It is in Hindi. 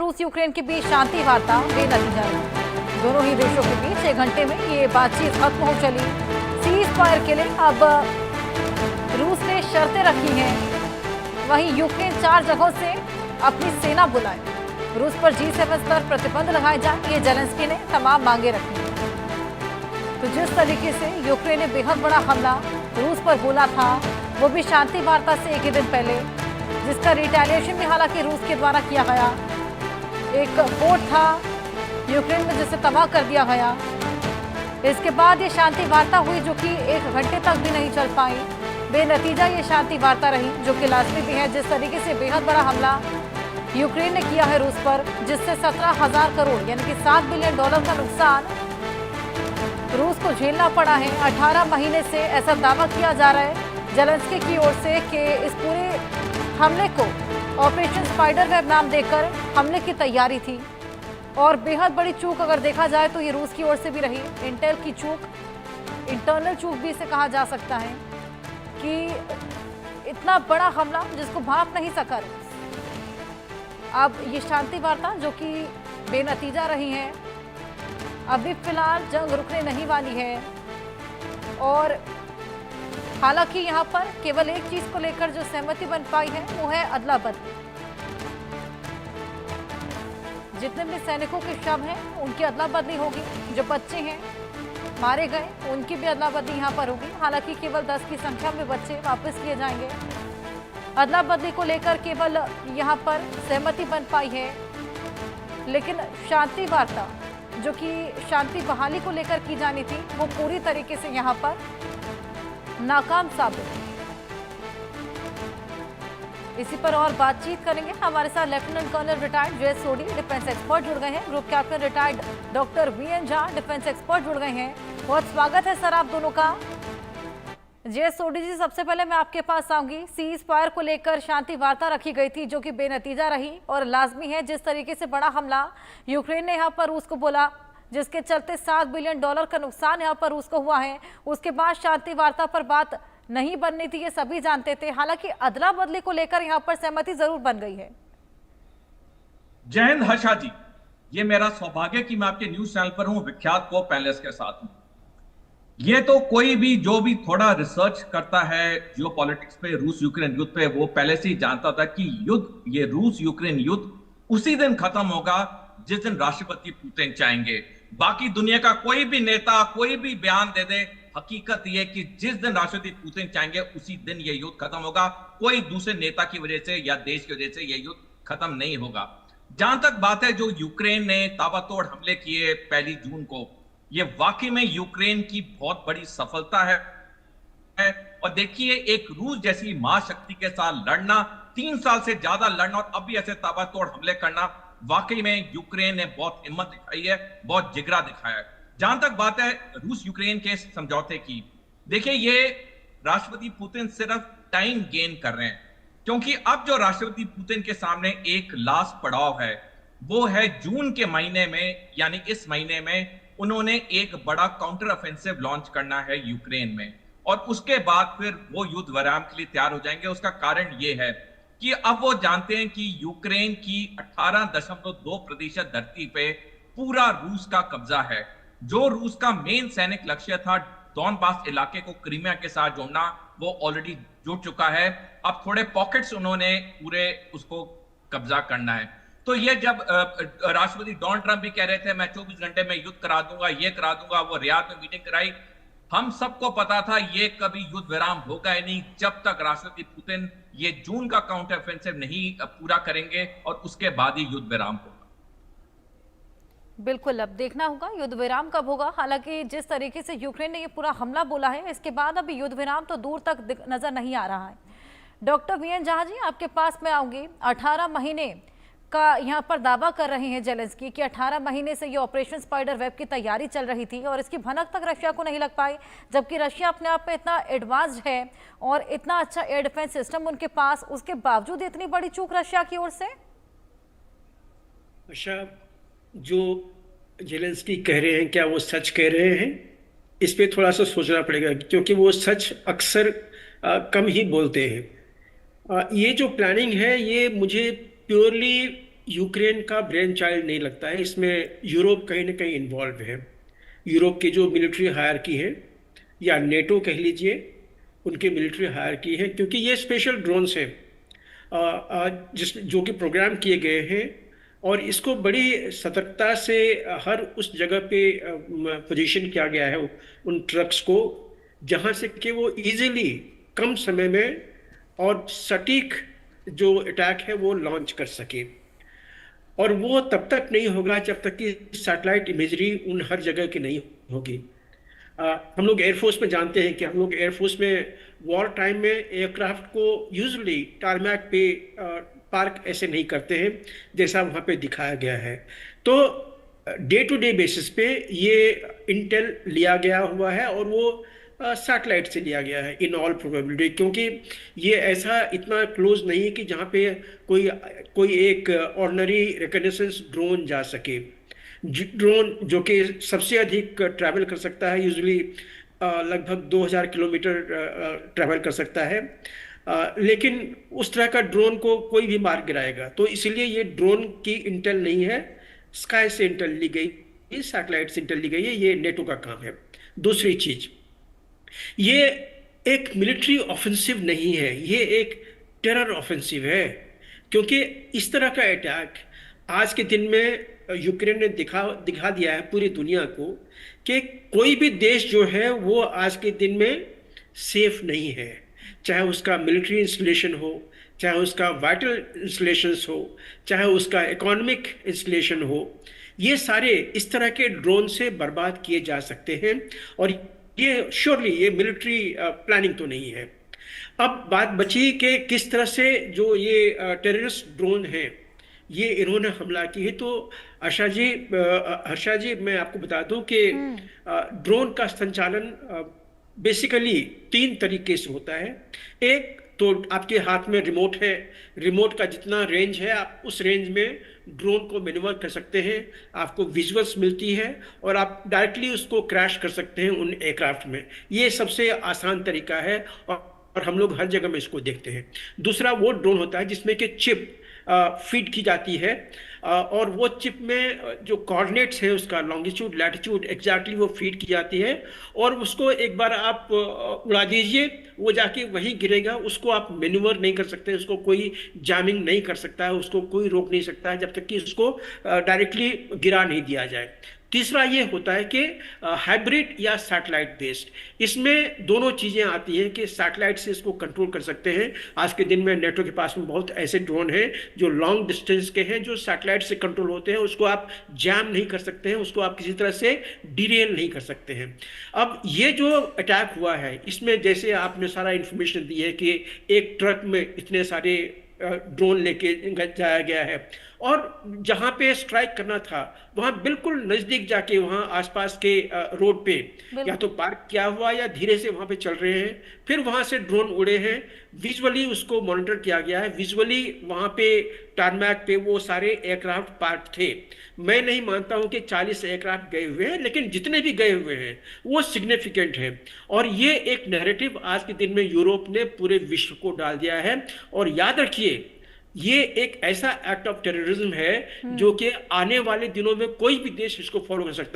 रूस यूक्रेन के बीच शांति वार्ता बेनतीजा रही। दोनों ही देशों के बीच 1 घंटे में ये बातचीत खत्म हो चली। सीज फायर के लिए अब रूस ने शर्तें रखी हैं, वहीं यूक्रेन 4 जगहों से अपनी सेना बुलाए। रूस पर G7 स्तर प्रतिबंध लगाए जाए, ये जेलेंस्की ने तमाम मांगे रखी हैं। तो जिस तरीके से यूक्रेन ने बेहद बड़ा हमला रूस पर बोला था, वो भी शांति वार्ता से एक ही दिन पहले, जिसका रिटेलिएशन भी हालांकि रूस के द्वारा किया गया। एक पोर्ट था यूक्रेन में जिसे तबाह कर दिया गया। इसके बाद ये शांति वार्ता हुई, जो कि 1 घंटे तक भी नहीं चल पाई। बेनतीजा ये शांति वार्ता रही, जो कि लाजमी भी है। जिस तरीके से बेहद बड़ा हमला यूक्रेन ने किया है रूस पर, जिससे 17,000 करोड़ यानी कि $7 बिलियन का नुकसान रूस को झेलना पड़ा है। 18 महीने से ऐसा दावा किया जा रहा है जेलेंस्की की ओर से कि इस पूरे हमले को ऑपरेशन स्पाइडरवेब नाम देकर हमले की तैयारी थी। और बेहद बड़ी चूक अगर देखा जाए तो ये रूस की ओर से भी रही। इंटेल की चूक, इंटरनल चूक भी इसे कहा जा सकता है कि इतना बड़ा हमला जिसको भाप नहीं सका रूस। अब ये शांति वार्ता जो कि बेनतीजा रही है, अभी फिलहाल जंग रुकने नहीं वाली है। और हालांकि यहाँ पर केवल एक चीज को लेकर जो सहमति बन पाई है वो है अदला बदली। जितने भी सैनिकों के शव हैं उनकी अदला बदली होगी, जो बच्चे हैं मारे गए उनकी भी अदला बदली यहाँ पर होगी। हालांकि केवल 10 की संख्या में बच्चे वापस लिए जाएंगे। अदला बदली को लेकर केवल यहाँ पर सहमति बन पाई है, लेकिन शांति वार्ता जो कि शांति बहाली को लेकर की जानी थी वो पूरी तरीके से यहाँ पर नाकाम साबित। इसी पर और बातचीत करेंगे। हमारे साथ लेफ्टिनेंट कर्नल रिटायर्ड जे सोडी डिफेंस एक्सपर्ट जुड़ गए हैं, group captain retired doctor VN Jha defence expert जुड़ गए हैं। बहुत स्वागत है सर आप दोनों का। जे सोडी जी, सबसे पहले मैं आपके पास आऊंगी। सीज फायर को लेकर शांति वार्ता रखी गई थी जो कि बेनतीजा रही और लाजमी है। जिस तरीके से बड़ा हमला यूक्रेन ने यहाँ पर रूस को बोला, जिसके चलते $7 बिलियन का नुकसान यहाँ पर रूस को हुआ है, उसके बाद शांति वार्ता पर बात नहीं बननी थी, ये सभी जानते थे। हालांकि अदला बदली को लेकर यहाँ पर सहमति जरूर बन गई है। जय हिंद हर्षा जी, ये मेरा सौभाग्य कि मैं आपके न्यूज चैनल पर हूं, विख्यात को पैनलिस्ट के साथ हूं। ये तो कोई भी जो भी थोड़ा रिसर्च करता है जियोपॉलिटिक्स पे, रूस यूक्रेन युद्ध पे, वो पहले से ही जानता था कि युद्ध, ये रूस यूक्रेन युद्ध उसी दिन खत्म होगा जिस दिन राष्ट्रपति पुतिन चाहेंगे। बाकी दुनिया का कोई भी नेता कोई भी बयान दे दे, हकीकत यह कि जिस दिन राष्ट्रपति पुतिन चाहेंगे उसी दिन यह युद्ध खत्म होगा। कोई दूसरे नेता की वजह से या देश की वजह से यह युद्ध खत्म नहीं होगा। जहां तक बात है जो यूक्रेन ने ताबड़तोड़ हमले किए 1 जून को, यह वाकई में यूक्रेन की बहुत बड़ी सफलता है। और देखिए, एक रूस जैसी महाशक्ति के साथ लड़ना, 3 साल से ज्यादा लड़ना और अब भी ऐसे ताबड़तोड़ हमले करना, वाकई में यूक्रेन ने बहुत हिम्मत दिखाई है, बहुत जिगरा दिखाया है। जहां तक बात है रूस यूक्रेन के समझौते की, देखिए ये राष्ट्रपति पुतिन सिर्फ टाइम गेन कर रहे हैं, क्योंकि अब जो राष्ट्रपति पुतिन के सामने एक लास्ट पड़ाव है वो है जून के महीने में, यानी इस महीने में उन्होंने एक बड़ा काउंटर ऑफेंसिव लॉन्च करना है यूक्रेन में, और उसके बाद फिर वो युद्ध विराम के लिए तैयार हो जाएंगे। उसका कारण ये है कि अब वो जानते हैं कि यूक्रेन की 18.2% धरती पे पूरा रूस का कब्जा है। जो रूस का मेन सैनिक लक्ष्य था डॉनबास इलाके को क्रीमिया के साथ जोड़ना, वो ऑलरेडी जुड़ चुका है। अब थोड़े पॉकेट्स उन्होंने पूरे उसको कब्जा करना है। तो ये जब राष्ट्रपति डोनाल्ड ट्रंप भी कह रहे थे मैं 24 घंटे में युद्ध करा दूंगा, ये करा दूंगा, वो रियाद में मीटिंग कराई, हम सबको पता था ये कभी युद्ध विराम होगा ही नहीं जब तक राष्ट्रपति पुतिन ये जून का काउंटर ऑफेंसिव नहीं पूरा करेंगे, और उसके बाद ही युद्ध विराम होगा। बिल्कुल, अब देखना होगा युद्ध विराम कब होगा। हालांकि जिस तरीके से यूक्रेन ने ये पूरा हमला बोला है, इसके बाद अभी युद्ध विराम तो दूर तक नजर नहीं आ रहा है। डॉक्टर VN झा जी, आपके पास मैं आऊंगी। 18 महीने का यहाँ पर दावा कर रहे हैं जेलेंस्की कि 18 महीने से ये ऑपरेशन स्पाइडरवेब की तैयारी चल रही थी और इसकी भनक तक रशिया को नहीं लग पाई, जबकि रशिया अपने आप में इतना एडवांस्ड है और इतना अच्छा एयर डिफेंस सिस्टम उनके पास, उसके बावजूद इतनी बड़ी चूक रशिया की ओर से। अच्छा, जो जेलेंस्की कह रहे हैं क्या वो सच कह रहे हैं? इस पे थोड़ा सा सोचना पड़ेगा, क्योंकि वो सच अक्सर कम ही बोलते हैं। ये जो प्लानिंग है ये मुझे प्योरली यूक्रेन का ब्रेन चाइल्ड नहीं लगता है, इसमें यूरोप कहीं ना कहीं इन्वॉल्व है। यूरोप की जो मिलिट्री हायरकी है, या नेटो कह लीजिए, उनके मिलिट्री हायरकी है, क्योंकि ये स्पेशल ड्रोन्स हैं जिस जो कि प्रोग्राम किए गए हैं, और इसको बड़ी सतर्कता से हर उस जगह पे पोजीशन किया गया है उन ट्रक्स को, जहां से कि वो इजीली कम समय में और सटीक जो अटैक है वो लॉन्च कर सके। और वो तब तक नहीं होगा जब तक कि सैटेलाइट इमेजरी उन हर जगह की नहीं होगी। हम लोग एयरफोर्स में जानते हैं कि हम लोग एयरफोर्स में वॉर टाइम में एयरक्राफ्ट को यूजुअली टारमैक पे पार्क ऐसे नहीं करते हैं जैसा वहाँ पे दिखाया गया है। तो डे टू डे बेसिस पे ये इंटेल लिया गया हुआ है, और वो सैटेलाइट से लिया गया है इन ऑल प्रोबेबिलिटी, क्योंकि ये ऐसा इतना क्लोज नहीं है कि जहाँ पे कोई कोई एक ऑर्डिनरी रिकॉग्निशंस ड्रोन जा सके। ड्रोन जो कि सबसे अधिक ट्रैवल कर सकता है, यूजुअली लगभग 2000 किलोमीटर ट्रैवल कर सकता है, लेकिन उस तरह का ड्रोन को कोई भी मार गिराएगा। तो इसलिए ये ड्रोन की इंटेल नहीं है, स्काई से इंटेल ली गई, सैटेलाइट से इंटेल ली गई है, ये नेटो का काम है। दूसरी चीज, ये एक मिलिट्री ऑफेंसिव नहीं है, ये एक टेरर ऑफेंसिव है, क्योंकि इस तरह का अटैक आज के दिन में यूक्रेन ने दिखा दिया है पूरी दुनिया को कि कोई भी देश जो है वो आज के दिन में सेफ नहीं है, चाहे उसका मिलिट्री इंस्टॉलेशन हो, चाहे उसका वाइटल इंस्टॉलेशंस हो, चाहे उसका इकोनॉमिक इंस्टॉलेशन हो। ये सारे इस तरह के ड्रोन से बर्बाद किए जा सकते हैं, और ये श्योरली ये मिलिट्री प्लानिंग तो नहीं है। अब बात बची कि किस तरह से जो ये टेररिस्ट ड्रोन हैं ये इन्होंने हमला की है। तो हर्षा जी मैं आपको बता दूं कि ड्रोन का संचालन बेसिकली 3 तरीके से होता है। एक तो आपके हाथ में रिमोट है, रिमोट का जितना रेंज है आप उस रेंज में ड्रोन को मैन्यूवर कर सकते हैं, आपको विजुअल्स मिलती है और आप डायरेक्टली उसको क्रैश कर सकते हैं उन एयरक्राफ्ट में। ये सबसे आसान तरीका है, और हम लोग हर जगह में इसको देखते हैं। दूसरा वो ड्रोन होता है जिसमें कि चिप फीड की जाती है, और वो चिप में जो कोऑर्डिनेट्स है उसका लॉन्गिट्यूड लैटिट्यूड एग्जैक्टली वो फीड की जाती है, और उसको एक बार आप उड़ा दीजिए वो जाके वहीं गिरेगा। उसको आप मैन्यूवर नहीं कर सकते, उसको कोई जैमिंग नहीं कर सकता है, उसको कोई रोक नहीं सकता है जब तक कि उसको डायरेक्टली गिरा नहीं दिया जाए। तीसरा ये होता है कि हाइब्रिड या सैटेलाइट बेस्ड, इसमें दोनों चीज़ें आती हैं कि सैटेलाइट से इसको कंट्रोल कर सकते हैं। आज के दिन में नेटो के पास में बहुत ऐसे ड्रोन हैं जो लॉन्ग डिस्टेंस के हैं, जो सैटेलाइट से कंट्रोल होते हैं, उसको आप जैम नहीं कर सकते हैं, उसको आप किसी तरह से डिरेल नहीं कर सकते हैं। अब ये जो अटैक हुआ है इसमें जैसे आपने सारा इंफॉर्मेशन दी है कि एक ट्रक में इतने सारे ड्रोन लेके जाया गया है, और जहां पे स्ट्राइक करना था वहां बिल्कुल नजदीक जाके वहां आसपास के रोड पे या तो पार्क किया हुआ या धीरे से वहां पे चल रहे हैं, फिर वहां से ड्रोन उड़े हैं, विजुअली उसको मॉनिटर किया गया है, विजुअली वहां पे टारमैक पे वो सारे एयरक्राफ्ट पार्क थे। मैं नहीं मानता हूं कि 40 एयरक्राफ्ट गए हुए हैं, लेकिन जितने भी गए हुए हैं वो सिग्निफिकेंट है, और ये एक नैरेटिव आज के दिन में यूरोप ने पूरे विश्व को डाल दिया है। और याद रखिए ये एक ऐसा एक्ट ऑफ टेररिज्म है जो कि आने वाले दिनों में कोई भी देश इसको फॉलो कर सकता है।